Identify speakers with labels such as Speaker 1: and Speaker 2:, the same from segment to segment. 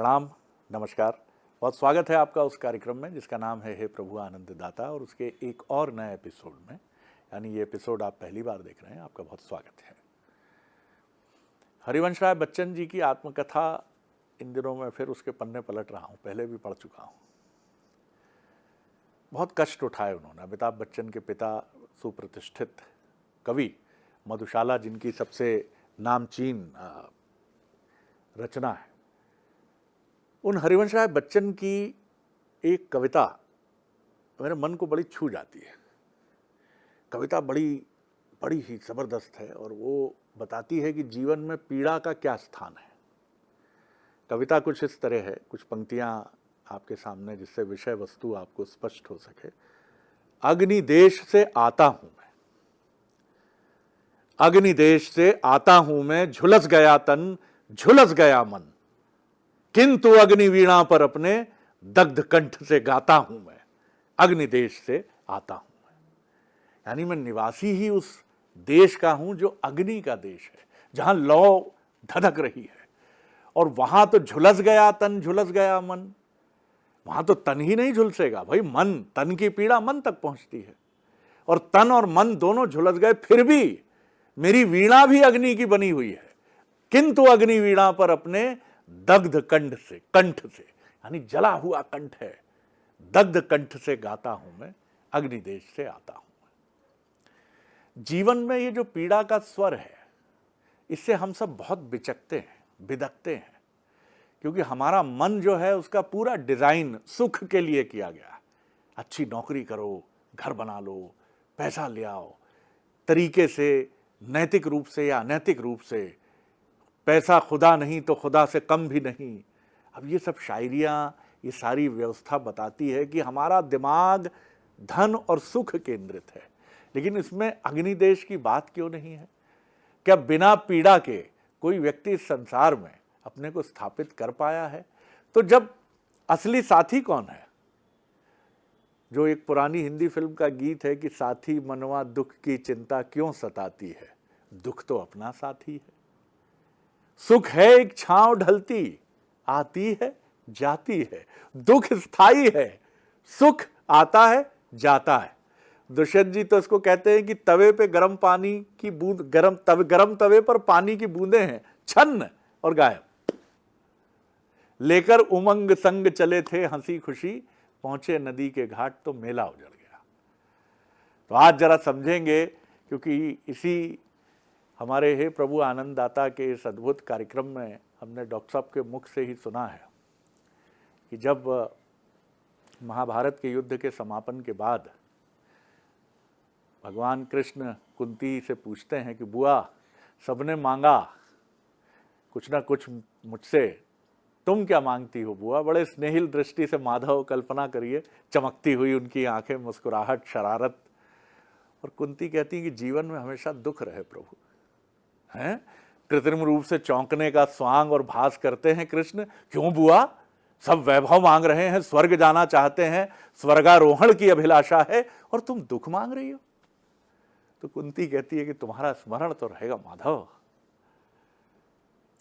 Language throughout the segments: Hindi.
Speaker 1: प्रणाम, नमस्कार। बहुत स्वागत है आपका उस कार्यक्रम में जिसका नाम है हे प्रभु आनंद दाता, और उसके एक और नए एपिसोड में, यानी ये एपिसोड आप पहली बार देख रहे हैं, आपका बहुत स्वागत है। हरिवंश राय बच्चन जी की आत्मकथा इन दिनों में फिर उसके पन्ने पलट रहा हूँ, पहले भी पढ़ चुका हूँ। बहुत कष्ट उठाए उन्होंने। अमिताभ बच्चन के पिता सुप्रतिष्ठित कवि मधुशाला, जिनकी सबसे नामचीन रचना है, उन हरिवंश राय बच्चन की एक कविता मेरे मन को बड़ी छू जाती है। कविता बड़ी ही ज़बरदस्त है और वो बताती है कि जीवन में पीड़ा का क्या स्थान है। कविता कुछ इस तरह है, कुछ पंक्तियाँ आपके सामने जिससे विषय वस्तु आपको स्पष्ट हो सके। अग्नि देश से आता हूँ मैं, अग्नि देश से आता हूँ मैं, झुलस गया तन झुलस गया मन, किंतु अग्नि वीणा पर अपने दग्ध कंठ से गाता हूं मैं। अग्नि देश से आता हूं मैं, यानी मैं निवासी ही उस देश का हूं जो अग्नि का देश है, जहां लौ धधक रही है। और वहां तो झुलस गया तन झुलस गया मन, वहां तो तन ही नहीं झुलसेगा भाई, मन, तन की पीड़ा मन तक पहुंचती है, और तन और मन दोनों झुलस गए, फिर भी मेरी वीणा भी अग्नि की बनी हुई है। किंतु अग्नि वीणा पर अपने दग्ध कंठ से यानी जला हुआ कंठ है, दग्ध कंठ से गाता हूं मैं, अग्नि देश से आता हूं मैं। जीवन में ये जो पीड़ा का स्वर है, इससे हम सब बहुत बिचकते हैं, बिदकते हैं, क्योंकि हमारा मन जो है उसका पूरा डिजाइन सुख के लिए किया गया। अच्छी नौकरी करो, घर बना लो, पैसा ले आओ, तरीके से, नैतिक रूप से या अनैतिक रूप से, पैसा खुदा नहीं तो खुदा से कम भी नहीं। अब ये सब शायरियाँ, ये सारी व्यवस्था बताती है कि हमारा दिमाग धन और सुख केंद्रित है, लेकिन इसमें अग्निदेश की बात क्यों नहीं है? क्या बिना पीड़ा के कोई व्यक्ति इस संसार में अपने को स्थापित कर पाया है? तो जब असली साथी कौन है? जो एक पुरानी हिंदी फिल्म का गीत है कि साथी मनवा दुख की चिंता क्यों सताती है, दुख तो अपना साथी है। सुख है एक छांव ढलती, आती है जाती है, दुख स्थायी है, सुख आता है जाता है। दुष्यंत जी तो इसको कहते हैं कि तवे पे गर्म पानी की बूंद, गर्म तवे पर पानी की बूंदें हैं, छन्न और गायब। लेकर उमंग संग चले थे हंसी खुशी, पहुंचे नदी के घाट तो मेला उजड़ गया। तो आज जरा समझेंगे, क्योंकि इसी हमारे हे प्रभु आनंद दाता के इस अद्भुत कार्यक्रम में हमने डॉक्टर साहब के मुख से ही सुना है कि जब महाभारत के युद्ध के समापन के बाद भगवान कृष्ण कुंती से पूछते हैं कि बुआ, सबने मांगा कुछ ना कुछ मुझसे, तुम क्या मांगती हो बुआ? बड़े स्नेहिल दृष्टि से माधव, कल्पना करिए, चमकती हुई उनकी आंखें, मुस्कुराहट, शरारत। और कुंती कहती है कि जीवन में हमेशा दुख रहे प्रभु। हैं? कृत्रिम रूप से चौंकने का स्वांग और भास करते हैं कृष्ण। क्यों बुआ? सब वैभव मांग रहे हैं, स्वर्ग जाना चाहते हैं, स्वर्गारोहण की अभिलाषा है, और तुम दुख मांग रही हो? तो कुंती कहती है कि तुम्हारा स्मरण तो रहेगा माधव।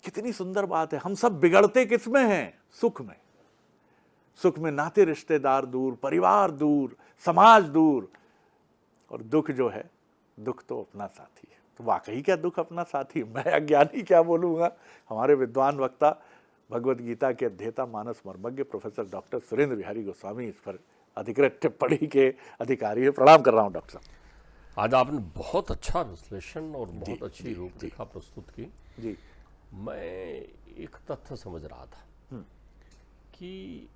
Speaker 1: कितनी सुंदर बात है। हम सब बिगड़ते किसमें हैं? सुख में। सुख में नाते रिश्तेदार दूर, परिवार दूर, समाज दूर, और दुख जो है, दुख तो अपना साथी है। तो वाकई क्या दुख अपना साथी? मैं अज्ञानी क्या बोलूँगा। हमारे विद्वान वक्ता, भगवत गीता के अध्येता, मानस मर्मज्ञ प्रोफेसर डॉक्टर सुरेंद्र बिहारी गोस्वामी इस पर अधिकृत टिप्पणी के अधिकारी है। प्रणाम कर रहा हूँ डॉक्टर साहब।
Speaker 2: आज आपने बहुत अच्छा विश्लेषण और बहुत अच्छी रूपरेखा प्रस्तुत की।
Speaker 1: जी,
Speaker 2: मैं एक तथ्य समझ रहा था कि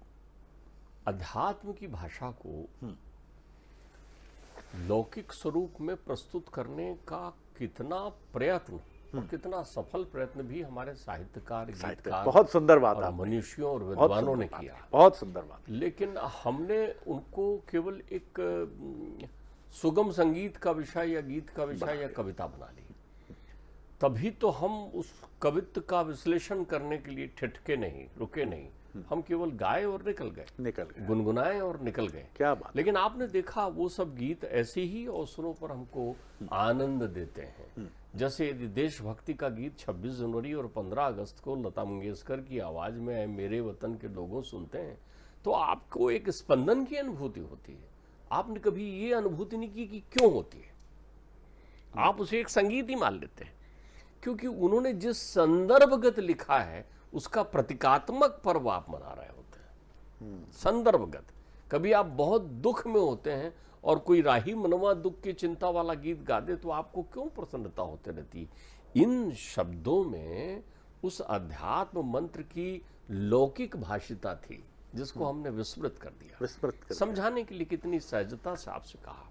Speaker 2: अध्यात्म की भाषा को लौकिक स्वरूप में प्रस्तुत करने का कितना प्रयत्न और कितना सफल प्रयत्न भी हमारे साहित्यकार, गीतकार,
Speaker 1: बहुत सुंदर बात
Speaker 2: और मनुष्यों और विद्वानों ने किया।
Speaker 1: बहुत सुंदर बात।
Speaker 2: लेकिन हमने उनको केवल एक सुगम संगीत का विषय या गीत का विषय या कविता बना ली। तभी तो हम उस कवित्व का विश्लेषण करने के लिए ठिठके नहीं, रुके नहीं, हम केवल गाए और निकल गए, गुनगुनाए और निकल गए।
Speaker 1: क्या बात।
Speaker 2: लेकिन आपने देखा वो सब गीत ऐसे ही अवसरों पर हमको आनंद देते हैं, जैसे यदि देशभक्ति का गीत 26 जनवरी और 15 अगस्त को लता मंगेशकर की आवाज में "ऐ मेरे वतन के लोगों" सुनते हैं तो आपको एक स्पंदन की अनुभूति होती है। आपने कभी ये अनुभूति नहीं की कि क्यों होती है? आप उसे एक संगीत ही मान लेते हैं, क्योंकि उन्होंने जिस संदर्भगत लिखा है उसका प्रतीकात्मक पर्व आप मना रहे होते हैं। संदर्भगत। कभी आप बहुत दुख में होते हैं और कोई राही मनवा दुख की चिंता वाला गीत गा दे तो आपको क्यों प्रसन्नता होते रहती है? इन शब्दों में उस अध्यात्म मंत्र की लौकिक भाषिता थी जिसको हमने विस्मृत कर दिया। समझाने के लिए कितनी सहजता से आपसे कहा।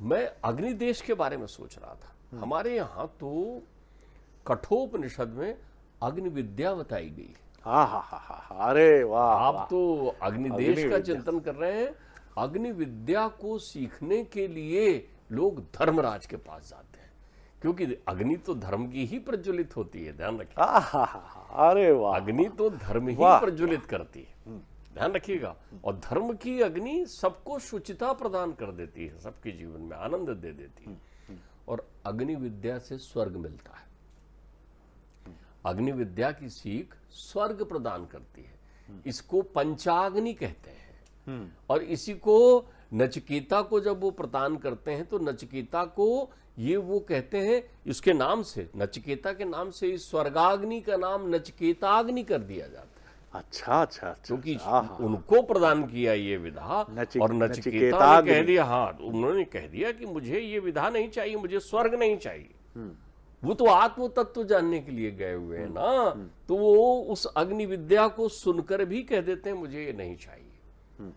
Speaker 2: मैं अग्निदेश के बारे में सोच रहा था। हमारे यहाँ तो कठोपनिषद में अग्नि विद्या बताई गई।
Speaker 1: अरे वाह,
Speaker 2: आप तो अग्निदेश का चिंतन कर रहे हैं। अग्नि विद्या को सीखने के लिए लोग धर्मराज के पास जाते हैं, क्योंकि अग्नि तो धर्म की ही प्रज्वलित होती है। ध्यान रखिए,
Speaker 1: अरे वाह,
Speaker 2: अग्नि तो धर्म ही प्रज्वलित करती है। ध्यान रखिएगा। और धर्म की अग्नि सबको शुचिता प्रदान कर देती है, सबके जीवन में आनंद दे देती है। और अग्नि विद्या से स्वर्ग मिलता है। अग्नि विद्या की सीख स्वर्ग प्रदान करती है। इसको पंचाग्नि कहते हैं। और इसी को नचिकेता को जब वो प्रदान करते हैं तो नचिकेता को ये वो कहते हैं, इसके नाम से, नचिकेता के नाम से इस स्वर्गाग्नि का नाम नचिकेताग्नि कर दिया जाता है।
Speaker 1: अच्छा,
Speaker 2: क्योंकि उनको प्रदान किया ये विधा। और नचिकेता ने कह दिया, हाँ, उन्होंने कह दिया कि मुझे ये विधा नहीं चाहिए, मुझे स्वर्ग नहीं चाहिए। वो तो आत्म तत्व जानने के लिए गए हुए हैं ना, तो वो उस अग्नि विद्या को सुनकर भी कह देते हैं मुझे ये नहीं चाहिए।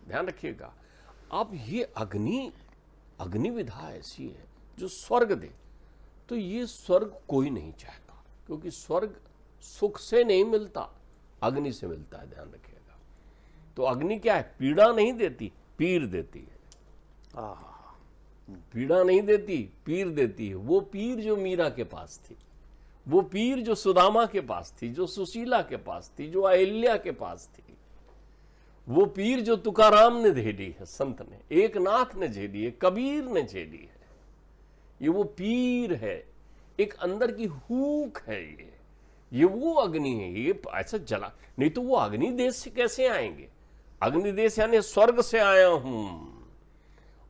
Speaker 2: ध्यान रखिएगा। अब ये अग्नि विधा ऐसी है जो स्वर्ग दे, तो ये स्वर्ग कोई नहीं चाहता, क्योंकि स्वर्ग सुख से नहीं मिलता, अग्नि से मिलता है। ध्यान रखिएगा। तो अग्नि क्या है? पीड़ा नहीं देती, पीर देती है। पीड़ा नहीं देती, पीर देती है। वो पीर जो मीरा के पास थी, वो पीर जो सुदामा के पास थी, जो सुशीला के पास थी, जो अहिल्या के पास थी, वो पीर जो तुकाराम ने झेली है, संत ने, एक नाथ ने झेली है, कबीर ने झेली है। ये वो पीर है, एक अंदर की हूक है। ये वो अग्नि है। ये ऐसा जला नहीं तो वो अग्नि देश से कैसे आएंगे? अग्नि देश यानी स्वर्ग से आया हूं।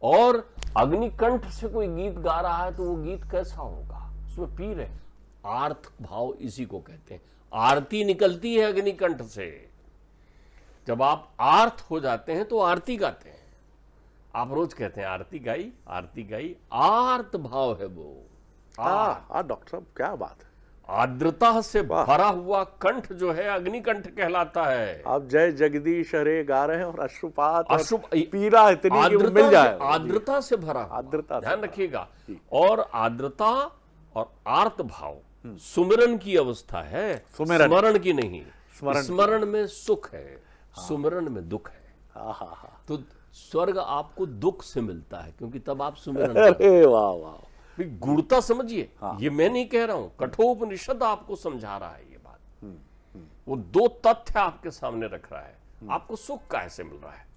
Speaker 2: और अग्निकंठ से कोई गीत गा रहा है तो वो गीत कैसा होगा? उसमें पीर है। आर्त भाव इसी को कहते हैं। आरती निकलती है अग्निकंठ से। जब आप आर्त हो जाते हैं तो आरती गाते हैं। आप रोज कहते हैं आरती गाई, आरती गाई। आर्त भाव है वो।
Speaker 1: डॉक्टर साहब क्या बात है।
Speaker 2: आर्द्रता से भरा हुआ कंठ जो है अग्निकंठ कहलाता है।
Speaker 1: आप जय जगदीश हरे गा रहे हैं और अश्रुपात पीड़ा इतनी कि मिल जाए।
Speaker 2: आर्द्रता से भरा, आर्द्रता, ध्यान रखिएगा। और आर्द्रता और आर्त भाव सुमिरन की अवस्था है, स्मरण की नहीं। स्मरण में सुख है, सुमिरन में दुख है। तो स्वर्ग आपको दुख से मिलता है, क्योंकि तब आप सुमिरन।
Speaker 1: अरे वाह वाह,
Speaker 2: गुणता समझिए। ये मैं नहीं कह रहा हूं, कठोपनिषद आपको समझा रहा है ये बात। वो दो तथ्य आपके सामने रख रहा है। आपको सुख कैसे मिल रहा है?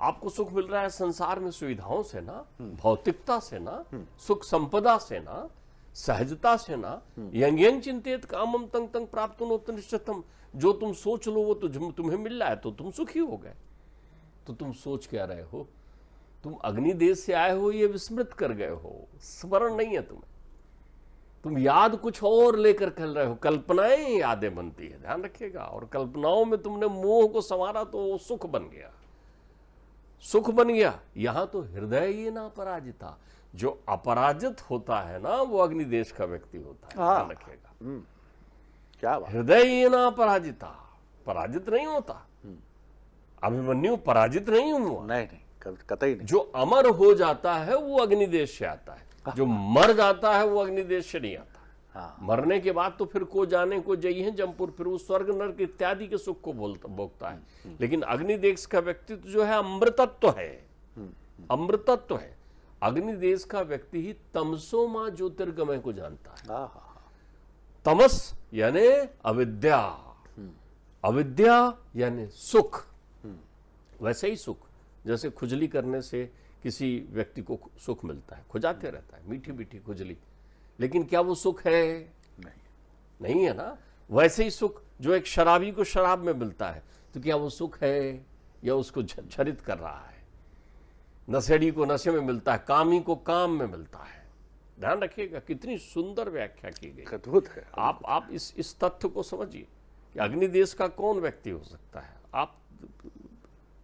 Speaker 2: आपको सुख मिल रहा है संसार में सुविधाओं से ना, भौतिकता से ना, सुख संपदा से ना, सहजता से ना। यंग चिंतित कामम तंग तंग प्राप्त निश्चितम। जो तुम सोच लो वो तो तुम्हें मिल रहा है तो तुम सुखी हो गए। तो तुम सोच क्या रहे हो? तुम अग्निदेश से आए हो ये विस्मृत कर गए हो। स्मरण नहीं है तुम्हें। तुम याद कुछ और लेकर चल रहे हो। कल्पनाएं यादें बनती है, ध्यान रखिएगा। और कल्पनाओं में तुमने मोह को संवारा तो वो सुख बन गया, सुख बन गया। यहां तो हृदय ये ना पराजिता। जो अपराजित होता है ना वो अग्निदेश का व्यक्ति होता है। ध्यान रखिएगा।
Speaker 1: क्या बात।
Speaker 2: हृदय ये ना पराजिता, पराजित नहीं होता। अभिमन्यु पराजित नहीं हुआ,
Speaker 1: नहीं, कतई नहीं।
Speaker 2: जो अमर हो जाता है वो अग्निदेश से आता है। जो मर जाता है वो अग्निदेश से नहीं आता। मरने के बाद तो फिर को जाने को जई है जमपुर, फिर वो स्वर्ग नरक इत्यादि के सुख को भोगता है। लेकिन अग्निदेश का व्यक्तित्व जो है अमृतत्व है, अमृतत्व है। अग्निदेश का व्यक्ति ही तमसो मां ज्योतिर्गमय को जानता है। तमस यानी अविद्या, अविद्या यानी सुख। वैसे ही सुख, जैसे खुजली करने से किसी व्यक्ति को सुख मिलता है, खुजाते रहता है, मीठी मीठी खुजली, लेकिन क्या वो सुख है? नहीं है ना। वैसे ही सुख जो एक शराबी को शराब में मिलता है, तो क्या वो सुख है या उसको छरित कर रहा है? नशेड़ी को नशे में मिलता है, कामी को काम में मिलता है। ध्यान रखिएगा, कितनी सुंदर व्याख्या की गई।
Speaker 1: अद्भुत है।
Speaker 2: आप इस तथ्य को समझिए कि अग्निदेश का कौन व्यक्ति हो सकता है। आप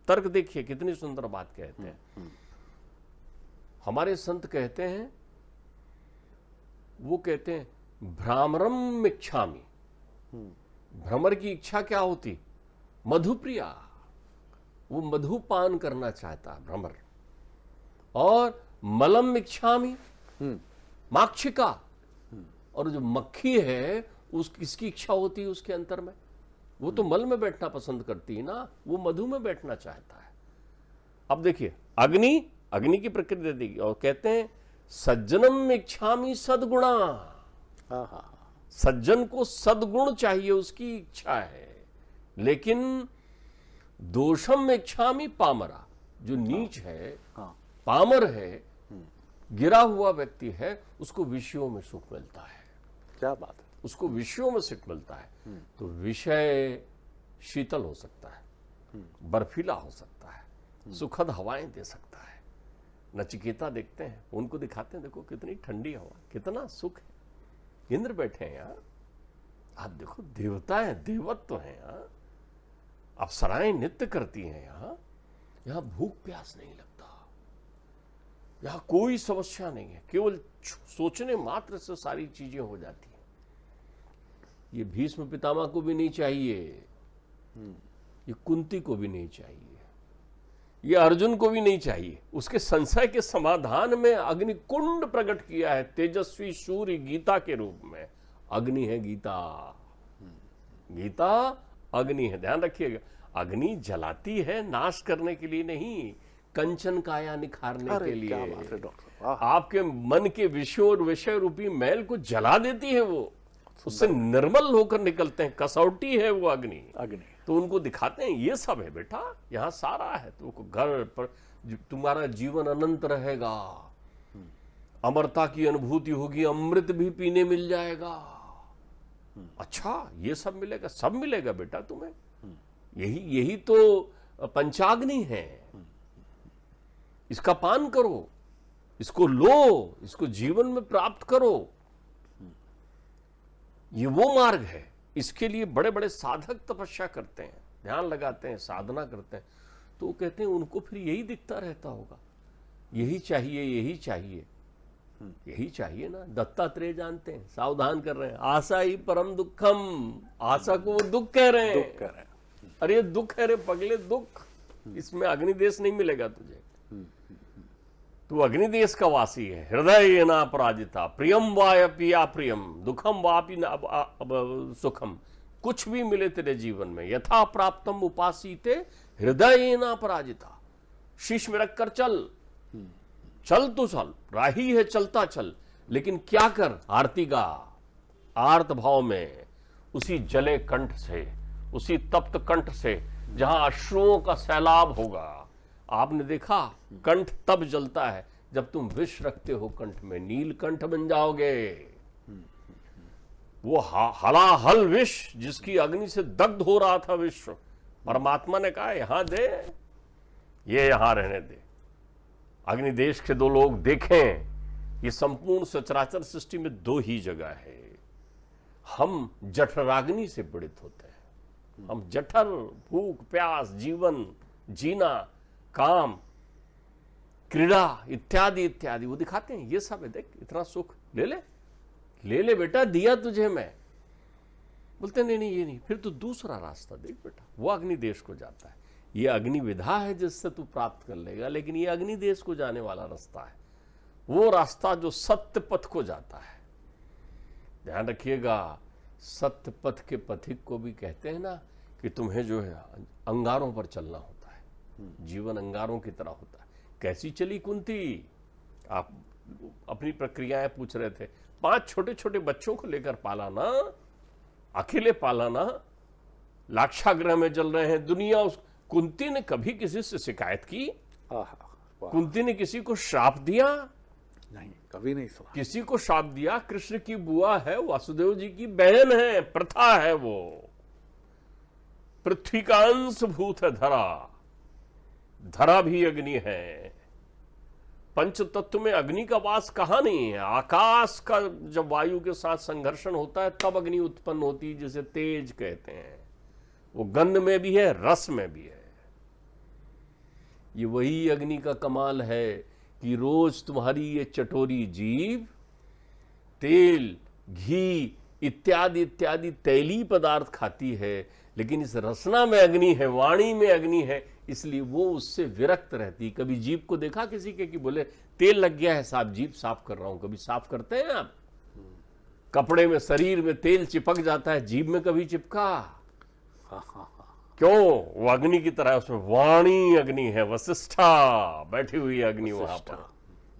Speaker 2: तर्क देखिए, कितनी सुंदर बात कहते हैं। हमारे संत कहते हैं, वो कहते हैं भ्रामरम इच्छामि। भ्रमर की इच्छा क्या होती? मधुप्रिया, वो मधुपान करना चाहता है भ्रमर। और मलम इच्छामि, माक्षिका, और जो मक्खी है उस किसकी इच्छा होती है उसके अंतर में? वो तो मल में बैठना पसंद करती है ना, वो मधु में बैठना चाहता है। अब देखिए, अग्नि की प्रकृति देगी, और कहते हैं सज्जनम इच्छामि सद्गुणा। सज्जन को सद्गुण चाहिए, उसकी इच्छा है। लेकिन दोषम इच्छामि पामरा, जो नीच है, पामर है, गिरा हुआ व्यक्ति है, उसको विषयों में सुख मिलता है।
Speaker 1: क्या बात है।
Speaker 2: उसको विषयों में सुख मिलता है। तो विषय शीतल हो सकता है, बर्फीला हो सकता है, सुखद हवाएं दे सकता है। नचिकेता देखते हैं, उनको दिखाते हैं, देखो कितनी ठंडी हवा, कितना सुख है। इंद्र बैठे हैं यहाँ, आप देखो देवताएं, देवत्व हैं यहाँ, अप्सराएं नृत्य करती हैं यहाँ भूख प्यास नहीं लगता, यहाँ कोई समस्या नहीं है। केवल सोचने मात्र से सारी चीजें हो जाती हैं। ये भीष्म पितामह को भी नहीं चाहिए, ये कुंती को भी नहीं चाहिए, ये अर्जुन को भी नहीं चाहिए। उसके संशय के समाधान में अग्नि कुंड प्रकट किया है, तेजस्वी सूर्य गीता के रूप में। अग्नि है गीता, गीता अग्नि है। ध्यान रखिएगा, अग्नि जलाती है, नाश करने के लिए नहीं, कंचन काया निखारने के लिए।
Speaker 1: क्या बात है डॉक्टर।
Speaker 2: आपके मन के विषयों और विषय रूपी मैल को जला देती है, वो उससे निर्मल होकर निकलते हैं। कसौटी है वो अग्नि। तो उनको दिखाते हैं, ये सब है बेटा, यहाँ सारा है। तुमको घर पर तुम्हारा जीवन अनंत रहेगा, अमरता की अनुभूति होगी, अमृत भी पीने मिल जाएगा। अच्छा, ये सब मिलेगा? सब मिलेगा बेटा तुम्हें। यही तो पंचाग्नि है। इसका पान करो, इसको लो, इसको जीवन में प्राप्त करो। ये वो मार्ग है। इसके लिए बड़े बड़े साधक तपस्या करते हैं, ध्यान लगाते हैं, साधना करते हैं। तो वो कहते हैं उनको फिर यही दिखता रहता होगा, यही चाहिए, यही चाहिए, यही चाहिए ना। दत्तात्रेय जानते हैं, सावधान कर रहे हैं, आशा ही परम दुखम। आशा को वो दुख कह रहे हैं। अरे दुख है रे पगले, दुख। इसमें अग्निदेश नहीं मिलेगा तुझे। तू अग्निदेश का वासी है। हृदय न पराजिता, प्रियम वायपि अप्रियम, दुखम वापि सुखम। कुछ भी मिले तेरे जीवन में, यथा प्राप्तम उपासीते, हृदय न पराजिता। शीश में रखकर चल तो चल, राही है चलता चल, लेकिन क्या कर? आरती गा, आर्त भाव में, उसी जले कंठ से, उसी तप्त कंठ से जहां अश्रुओं का सैलाब होगा। आपने देखा, कंठ तब जलता है जब तुम विष रखते हो कंठ में, नीलकंठ बन जाओगे। वो हलाहल विष, जिसकी अग्नि से दग्ध हो रहा था विश्व, परमात्मा ने कहा यहां दे, ये यहां रहने दे। अग्निदेश के दो लोग देखें। ये संपूर्ण सचराचर सृष्टि में दो ही जगह है। हम जठराग्नि से पीड़ित होते हैं। हम जठर, भूख प्यास, जीवन जीना, काम, क्रीड़ा इत्यादि इत्यादि वो दिखाते हैं। ये सब है, देख इतना सुख, ले ले बेटा, दिया तुझे मैं। बोलते नहीं ये नहीं। फिर तो दूसरा रास्ता देख बेटा, वो अग्निदेश को जाता है। ये अग्नि विधा है जिससे तू प्राप्त कर लेगा, लेकिन ये अग्निदेश को जाने वाला रास्ता है, वो रास्ता जो सत्य पथ को जाता है। ध्यान रखिएगा, सत्य पथ के पथिक को भी कहते हैं ना कि तुम्हें जो है अंगारों पर चलना होता है, जीवन अंगारों की तरह होता है। कैसी चली कुंती? आप अपनी प्रक्रियाएं पूछ रहे थे। 5 छोटे छोटे बच्चों को लेकर पाला ना, अकेले पाला ना, लाक्षागृह में जल रहे हैं दुनिया। उस कुंती ने कभी किसी से शिकायत की? कुंती ने किसी को श्राप दिया?
Speaker 1: नहीं। कभी नहीं सुना।
Speaker 2: किसी को शाप दिया, कृष्ण की बुआ है, वासुदेव जी की बहन है, प्रथा है वो। पृथ्वी का अंश भूत है धरा, धरा भी अग्नि है। पंच तत्व में अग्नि का वास कहां नहीं है। आकाश का जब वायु के साथ संघर्षण होता है तब अग्नि उत्पन्न होती है, जिसे तेज कहते हैं। वो गंध में भी है, रस में भी है। ये वही अग्नि का कमाल है कि रोज तुम्हारी ये चटोरी जीभ तेल, घी इत्यादि इत्यादि तैलीय पदार्थ खाती है, लेकिन इस रसना में अग्नि है, वाणी में अग्नि है, इसलिए वो उससे विरक्त रहती। कभी जीभ को देखा किसी के कि बोले तेल लग गया है साहब, जीभ साफ कर रहा हूं? कभी साफ करते हैं आप? कपड़े में, शरीर में तेल चिपक जाता है, जीभ में कभी चिपका? क्यों? वो अग्नि की तरह, उसमें वाणी अग्नि है, वशिष्ठा बैठी हुई अग्नि वहां पर।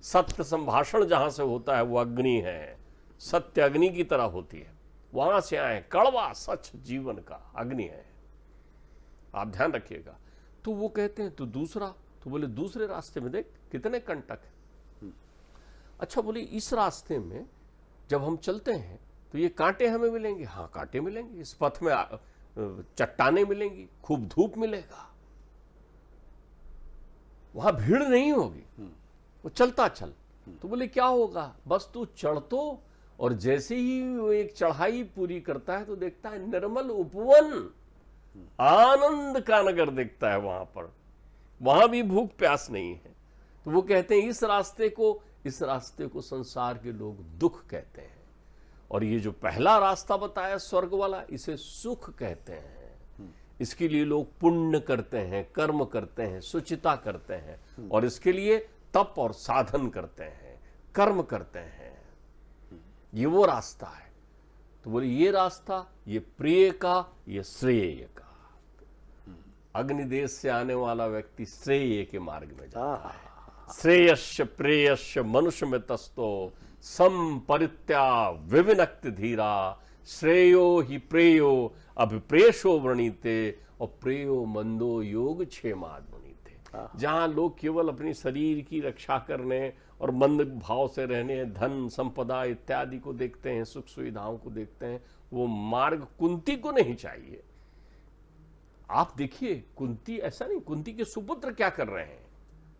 Speaker 2: सत्य संभाषण जहां से होता है वो अग्नि है, सत्य अग्नि की तरह होती है, वहां से आए। कड़वा सच जीवन का अग्नि है, आप ध्यान रखिएगा। तो वो कहते हैं तो दूसरा, तो बोले दूसरे रास्ते में देख कितने कंटक है। अच्छा, बोले इस रास्ते में जब हम चलते हैं तो ये कांटे हमें मिलेंगे? हाँ, कांटे मिलेंगे। इस पथ में चट्टाने मिलेंगी, खूब धूप मिलेगा, वहां भीड़ नहीं होगी, वो चलता चल। तो बोले क्या होगा? बस तू चढ़ तो, और जैसे ही वो एक चढ़ाई पूरी करता है तो देखता है निर्मल उपवन, आनंद का नगर दिखता है वहां पर। वहां भी भूख प्यास नहीं है। तो वो कहते हैं इस रास्ते को संसार के लोग दुख कहते हैं, और ये जो पहला रास्ता बताया स्वर्ग वाला, इसे सुख कहते हैं। इसके लिए लोग पुण्य करते हैं, कर्म करते हैं, सुचिता करते हैं, और इसके लिए तप और साधन करते हैं, कर्म करते हैं। ये वो रास्ता है। तो बोले ये रास्ता, ये प्रिय का, ये श्रेय का। अग्निदेश से आने वाला व्यक्ति श्रेय के मार्ग में जाता है। श्रेयस्य प्रेयस्य मनुष्य में तस्तो संपरित्या विविनक्त धीरा, श्रेयो ही प्रेयो अभिप्रेषो वृणीते, और प्रेयो मंदो योग क्षेमाद वृणीते। जहां लोग केवल अपनी शरीर की रक्षा करने और मंद भाव से रहने, धन संपदा इत्यादि को देखते हैं, सुख सुविधाओं को देखते हैं, वो मार्ग कुंती को नहीं चाहिए। आप देखिए कुंती, ऐसा नहीं, कुंती के सुपुत्र क्या कर रहे हैं?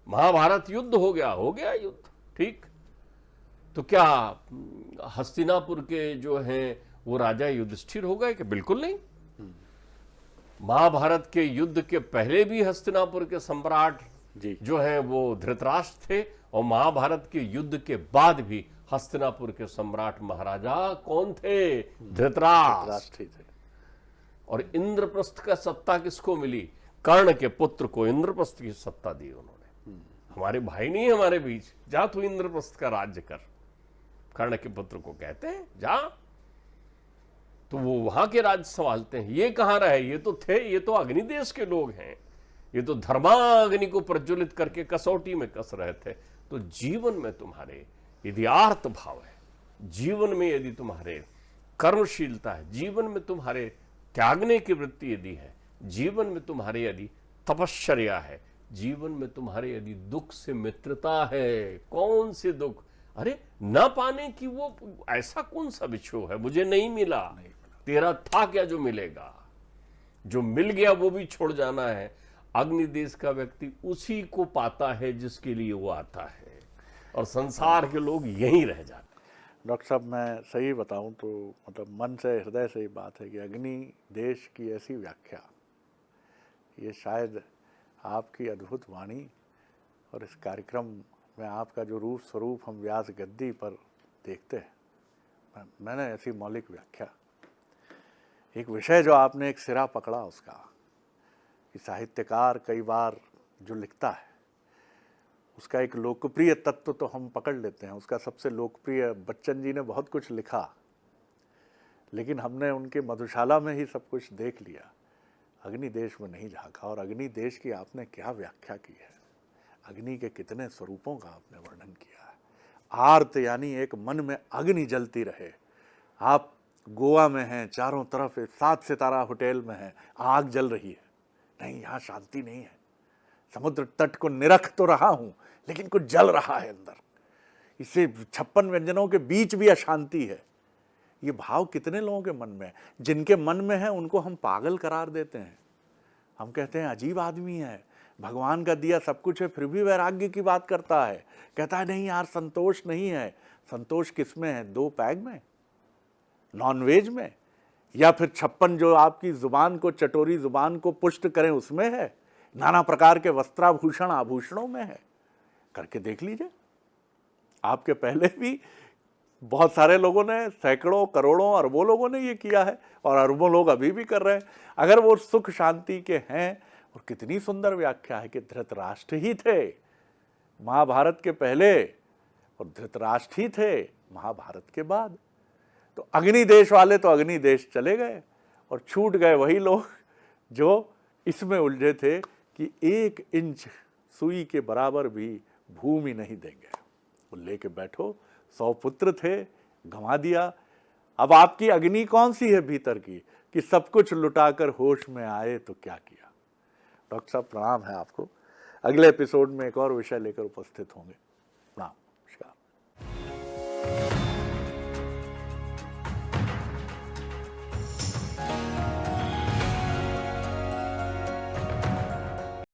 Speaker 2: महाभारत युद्ध हो गया युद्ध, ठीक। तो क्या हस्तिनापुर के जो हैं वो राजा युधिष्ठिर हो गए? कि बिल्कुल नहीं। महाभारत के युद्ध के पहले भी हस्तिनापुर के सम्राट जो हैं वो धृतराष्ट्र थे, और महाभारत के युद्ध के बाद भी हस्तिनापुर के सम्राट महाराजा कौन थे? धृतराष्ट्र थे। और इंद्रप्रस्थ का सत्ता किसको मिली? कर्ण के पुत्र को इंद्रप्रस्थ की सत्ता दी उन्होंने। हमारे भाई नहीं हमारे बीच, जा तू इंद्रप्रस्थ का राज्य कर, कर्ण के पुत्र को कहते हैं जा। तो वो वहां के राज्य संभालते हैं। ये कहां रहे? ये तो थे, ये तो अग्निदेश के लोग हैं, ये तो धर्माग्नि को प्रज्वलित करके कसौटी में कस रहे थे। तो जीवन में तुम्हारे यदि आर्त भाव है, जीवन में यदि तुम्हारे कर्मशीलता है, जीवन में तुम्हारे त्यागने की वृत्ति यदि है, जीवन में तुम्हारे यदि तपश्चर्या है, जीवन में तुम्हारे यदि दुख से मित्रता है, कौन से दुख? अरे ना पाने की वो ऐसा कौन सा बिच्छू है, मुझे नहीं मिला, तेरा था क्या जो मिलेगा? जो मिल गया वो भी छोड़ जाना है। अग्निदेश का व्यक्ति उसी को पाता है जिसके लिए वो आता है, और संसार के लोग यहीं रह जाते हैं।
Speaker 1: डॉक्टर साहब, मैं सही बताऊं तो मतलब मन से, हृदय से ही बात है कि अग्नि देश की ऐसी व्याख्या, ये शायद आपकी अद्भुत वाणी और इस कार्यक्रम में आपका जो रूप स्वरूप हम व्यास गद्दी पर देखते हैं, मैंने ऐसी मौलिक व्याख्या, एक विषय जो आपने एक सिरा पकड़ा उसका, कि साहित्यकार कई बार जो लिखता है उसका एक लोकप्रिय तत्व तो हम पकड़ लेते हैं। उसका सबसे लोकप्रिय, बच्चन जी ने बहुत कुछ लिखा, लेकिन हमने उनके मधुशाला में ही सब कुछ देख लिया, अग्नि देश में नहीं झांका। और अग्नि देश की आपने क्या व्याख्या की है, अग्नि के कितने स्वरूपों का आपने वर्णन किया है। आर्त यानी एक मन में अग्नि जलती रहे। आप गोवा में हैं, चारों तरफ 7 सितारा होटल में हैं, आग जल रही है, नहीं यहाँ शांति नहीं है, समुद्र तट को निरख तो रहा हूं लेकिन कुछ जल रहा है अंदर। इसे 56 व्यंजनों के बीच भी अशांति है। ये भाव कितने लोगों के मन में है? जिनके मन में है उनको हम पागल करार देते हैं। हम कहते हैं अजीब आदमी है, भगवान का दिया सब कुछ है फिर भी वैराग्य की बात करता है। कहता है नहीं यार संतोष नहीं है। संतोष किस में है? 2 पैग में, नॉनवेज में, या फिर 56 जो आपकी जुबान को, चटोरी जुबान को पुष्ट करें उसमें है, नाना प्रकार के वस्त्राभूषण आभूषणों में है। करके देख लीजिए। आपके पहले भी बहुत सारे लोगों ने, सैकड़ों करोड़ों अरबों लोगों ने ये किया है और अरबों लोग अभी भी कर रहे हैं। अगर वो सुख शांति के हैं, और कितनी सुंदर व्याख्या है कि धृतराष्ट्र ही थे महाभारत के पहले और धृतराष्ट्र ही थे महाभारत के बाद। तो अग्नि देश वाले तो अग्नि देश चले गए और छूट गए वही लोग जो इसमें उलझे थे कि 1 इंच सुई के बराबर भी भूमि नहीं देंगे। वो लेके बैठो, 100 पुत्र थे, गंवा दिया। अब आपकी अग्नि कौन सी है भीतर की कि सब कुछ लुटाकर होश में आए तो क्या किया। डॉक्टर साहब प्रणाम है आपको। अगले एपिसोड में एक और विषय लेकर उपस्थित होंगे। प्रणाम, नमस्कार।